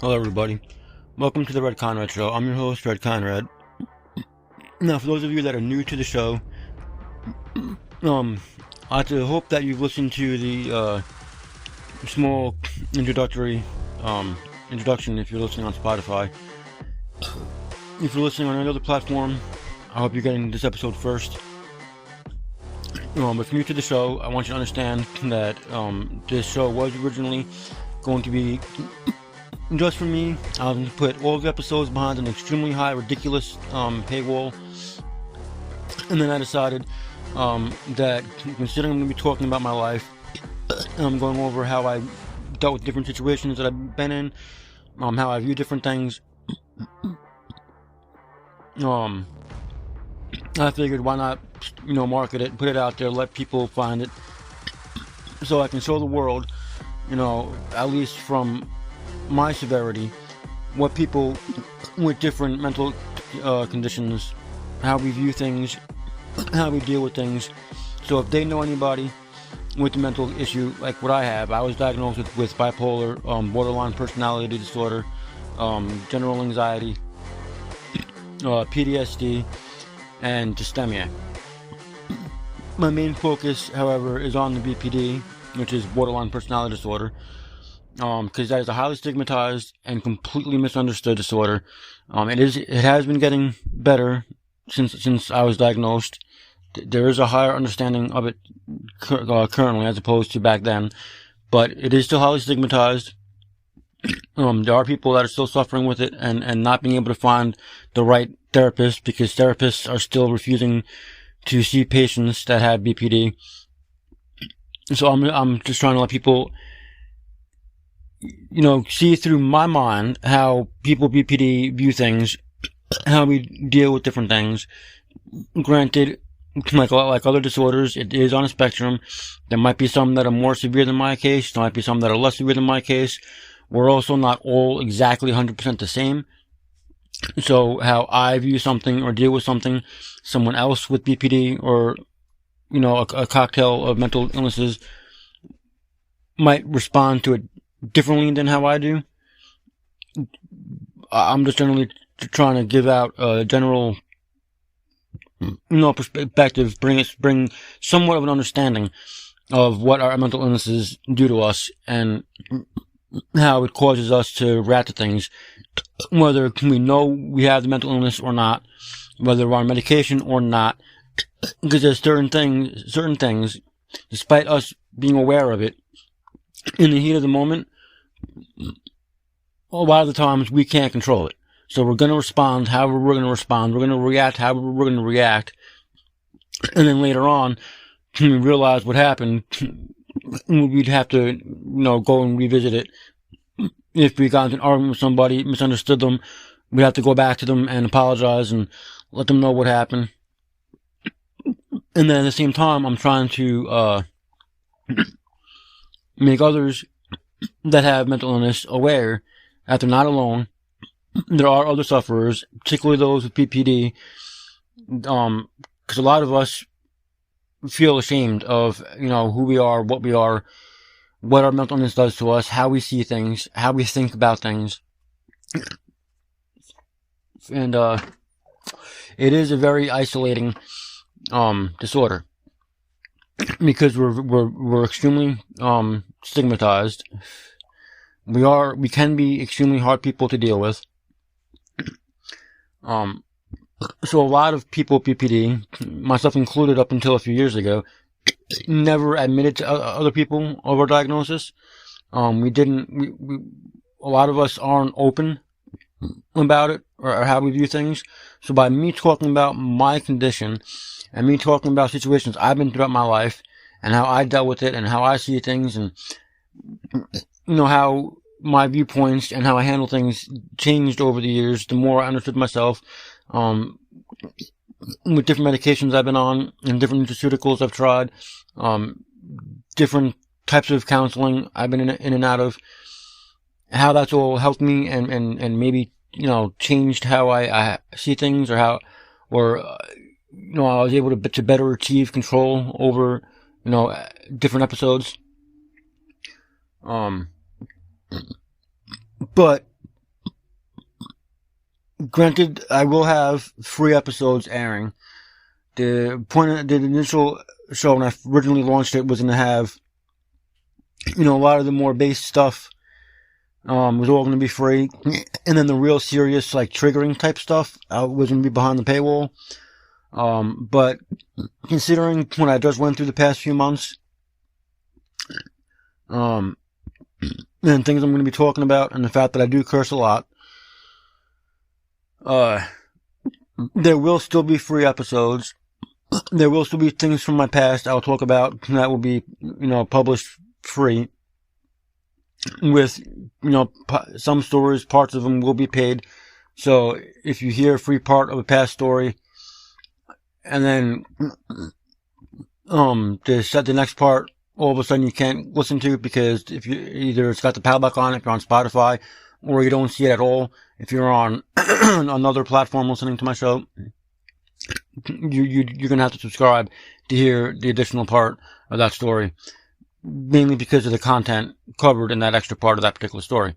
Hello everybody, welcome to the Red Conrad Show. I'm your host, Red Conrad. Now for those of you that are new to the show, I hope that you've listened to the small introduction if you're listening on Spotify. If you're listening on any other platform, I hope you're getting this episode first. If you're new to the show, I want you to understand that this show was originally going to be just for me. I was going to put all the episodes behind an extremely high, ridiculous paywall. And then I decided that considering I'm going to be talking about my life, I'm going over how I dealt with different situations that I've been in, how I view different things. I figured why not, market it, put it out there, let people find it, so I can show the world, at least from my severity, what people with different mental conditions, how we view things, how we deal with things. So if they know anybody with a mental issue like what I have, I was diagnosed with bipolar, borderline personality disorder, general anxiety, PTSD, and dysthymia. My main focus, however, is on the BPD, which is borderline personality disorder, because that is a highly stigmatized and completely misunderstood disorder. It has been getting better since I was diagnosed. There is a higher understanding of it currently as opposed to back then, but it is still highly stigmatized. There are people that are still suffering with it and not being able to find the right therapist, because therapists are still refusing to see patients that have BPD. So I'm just trying to let people, see through my mind how people with BPD view things, how we deal with different things. Granted, like other disorders, it is on a spectrum. There might be some that are more severe than my case. There might be some that are less severe than my case. We're also not all exactly 100% the same. So how I view something or deal with something, someone else with BPD or, a cocktail of mental illnesses might respond to it differently than how I do. I'm just generally trying to give out a general, perspective, bring somewhat of an understanding of what our mental illnesses do to us and how it causes us to react to things, whether we know we have the mental illness or not, whether we're on medication or not, because there's certain things, despite us being aware of it, in the heat of the moment, a lot of the times we can't control it. So we're going to respond however we're going to respond. We're going to react however we're going to react. And then later on, when we realize what happened, we'd have to, go and revisit it. If we got into an argument with somebody, misunderstood them, we'd have to go back to them and apologize and let them know what happened. And then at the same time, I'm trying to make others that have mental illness aware that they're not alone. There are other sufferers, particularly those with PPD, because a lot of us feel ashamed of, who we are, what our mental illness does to us, how we see things, how we think about things. And it is a very isolating disorder, because we're extremely stigmatized. We can be extremely hard people to deal with. So a lot of people with BPD, myself included up until a few years ago, never admitted to other people of our diagnosis. A lot of us aren't open about it or how we view things. So by me talking about my condition and me talking about situations I've been throughout my life and how I dealt with it and how I see things and, how my viewpoints and how I handle things changed over the years, the more I understood myself, with different medications I've been on and different nutraceuticals I've tried, different types of counseling I've been in and out of, how that's all helped me and maybe, changed how I see things or I was able to better achieve control over, different episodes. But Granted, I will have 3 episodes airing. The point of the initial show when I originally launched it was going to have, a lot of the more base stuff was all going to be free, and then the real serious, like, triggering type stuff was going to be behind the paywall. But considering what I just went through the past few months, and things I'm going to be talking about, and the fact that I do curse a lot, there will still be free episodes. There will still be things from my past I'll talk about that will be, published free. With, some stories, parts of them will be paid. So if you hear a free part of a past story, and then, the next part, all of a sudden you can't listen to because if you, either it's got the padlock on if you're on Spotify, or you don't see it at all if you're on another platform listening to my show, you're gonna have to subscribe to hear the additional part of that story. Mainly because of the content covered in that extra part of that particular story.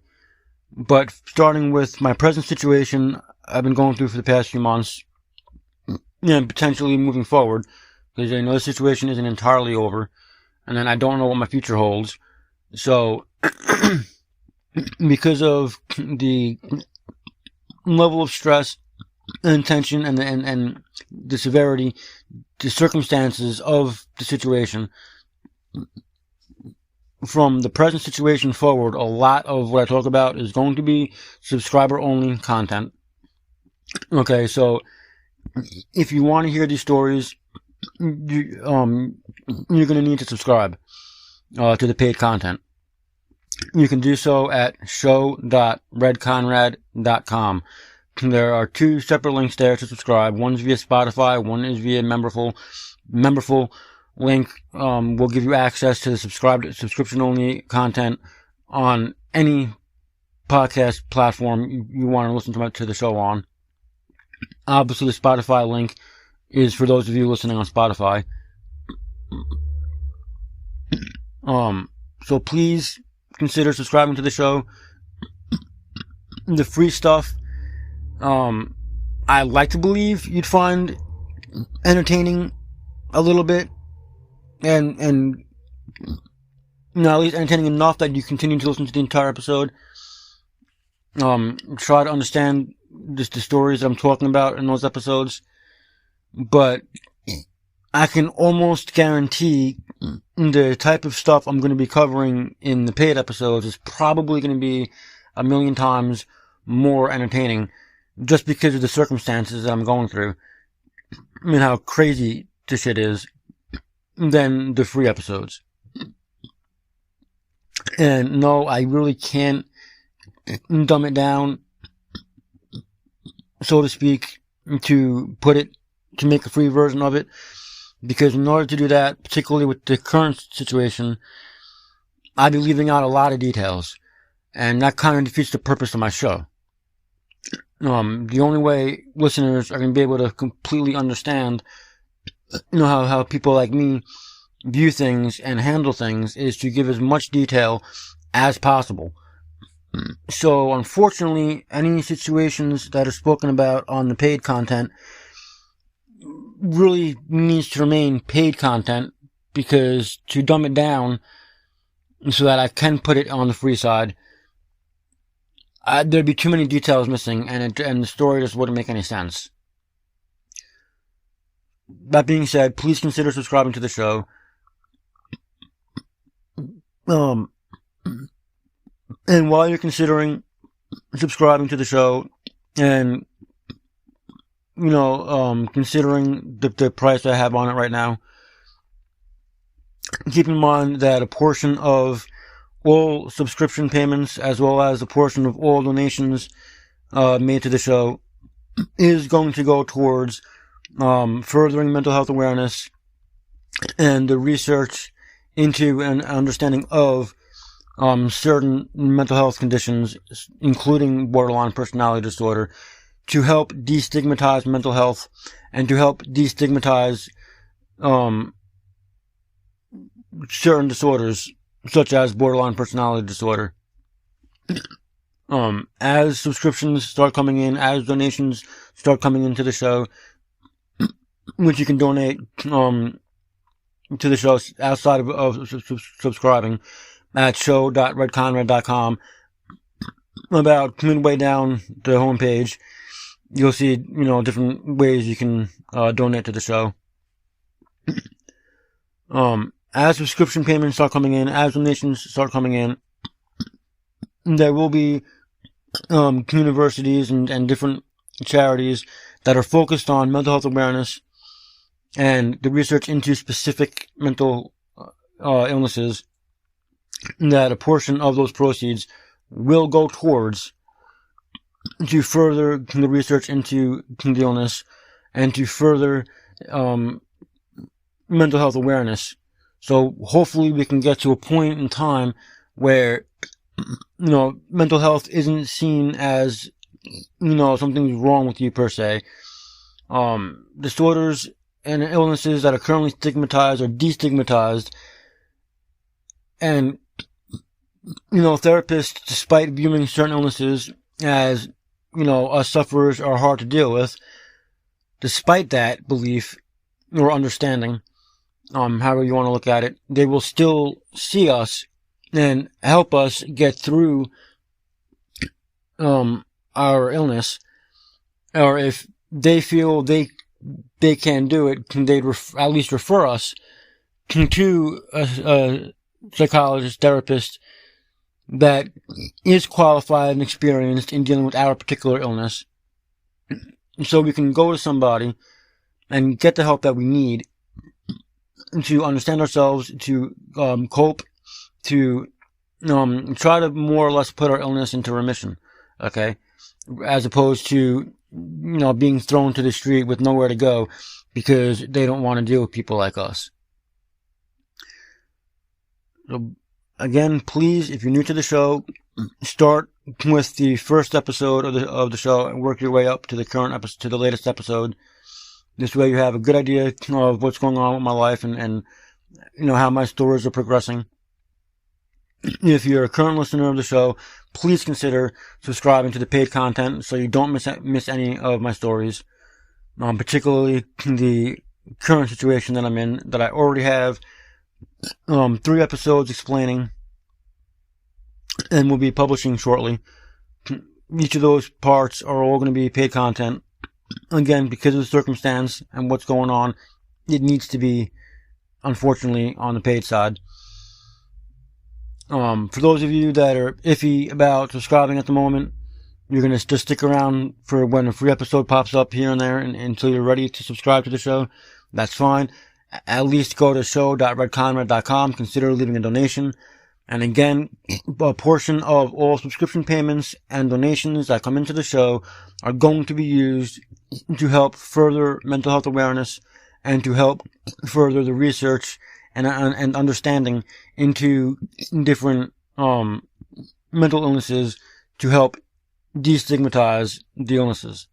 But starting with my present situation I've been going through for the past few months, and potentially moving forward, because I know the situation isn't entirely over, and then I don't know what my future holds. So, because of the level of stress and tension and the severity, the circumstances of the situation, from the present situation forward, a lot of what I talk about is going to be subscriber-only content. Okay, so if you want to hear these stories, you're going to need to subscribe to the paid content. You can do so at show.redconrad.com. There are 2 separate links there to subscribe. One's via Spotify, one is via Memberful. Memberful link will give you access to the subscription-only content on any podcast platform you want to listen to the show on. Obviously, the Spotify link is for those of you listening on Spotify. So please consider subscribing to the show. The free stuff, I like to believe you'd find entertaining a little bit. And at least entertaining enough that you continue to listen to the entire episode. Try to understand just the stories that I'm talking about in those episodes. But I can almost guarantee the type of stuff I'm going to be covering in the paid episodes is probably going to be 1,000,000 times more entertaining, just because of the circumstances that I'm going through. I mean, how crazy this shit is, than the free episodes. And no, I really can't dumb it down, so to speak, to make a free version of it, because in order to do that, particularly with the current situation, I'd be leaving out a lot of details, and that kind of defeats the purpose of my show. The only way listeners are going to be able to completely understand how people like me view things and handle things is to give as much detail as possible. So, unfortunately, any situations that are spoken about on the paid content really needs to remain paid content, because to dumb it down so that I can put it on the free side, there'd be too many details missing, and the story just wouldn't make any sense. That being said, please consider subscribing to the show. And while you're considering subscribing to the show, and considering the price I have on it right now, keep in mind that a portion of all subscription payments, as well as a portion of all donations made to the show, is going to go towards furthering mental health awareness and the research into and understanding of certain mental health conditions, including borderline personality disorder, to help destigmatize mental health and to help destigmatize certain disorders such as borderline personality disorder. As subscriptions start coming in, as donations start coming into the show, which you can donate, to the show outside of subscribing at show.redconrad.com. About midway down the homepage, you'll see, different ways you can donate to the show. As subscription payments start coming in, as donations start coming in, there will be universities and different charities that are focused on mental health awareness and the research into specific mental illnesses, that a portion of those proceeds will go towards to further the research into the illness and to further mental health awareness. So hopefully we can get to a point in time where, mental health isn't seen as, something's wrong with you per se. Disorders and illnesses that are currently stigmatized are destigmatized. And, therapists, despite viewing certain illnesses as, us sufferers are hard to deal with, despite that belief or understanding, however you want to look at it, they will still see us and help us get through our illness. Or if they feel they can't do it, they'd at least refer us to a psychologist, therapist that is qualified and experienced in dealing with our particular illness. So we can go to somebody and get the help that we need to understand ourselves, to cope, to try to more or less put our illness into remission, okay? As opposed to, being thrown to the street with nowhere to go because they don't want to deal with people like us. So, again, please, if you're new to the show, start with the first episode of the show and work your way up to the current episode, to the latest episode. This way you have a good idea of what's going on with my life and how my stories are progressing. If you're a current listener of the show, please consider subscribing to the paid content so you don't miss any of my stories. Particularly the current situation that I'm in, that I already have 3 episodes explaining and will be publishing shortly. Each of those parts are all going to be paid content. Again, because of the circumstance and what's going on, it needs to be, unfortunately, on the paid side. For those of you that are iffy about subscribing at the moment, you're going to just stick around for when a free episode pops up here and there until you're ready to subscribe to the show. That's fine. At least go to show.redconrad.com. Consider leaving a donation. And again, a portion of all subscription payments and donations that come into the show are going to be used to help further mental health awareness and to help further the research and understanding into different mental illnesses to help destigmatize the illnesses.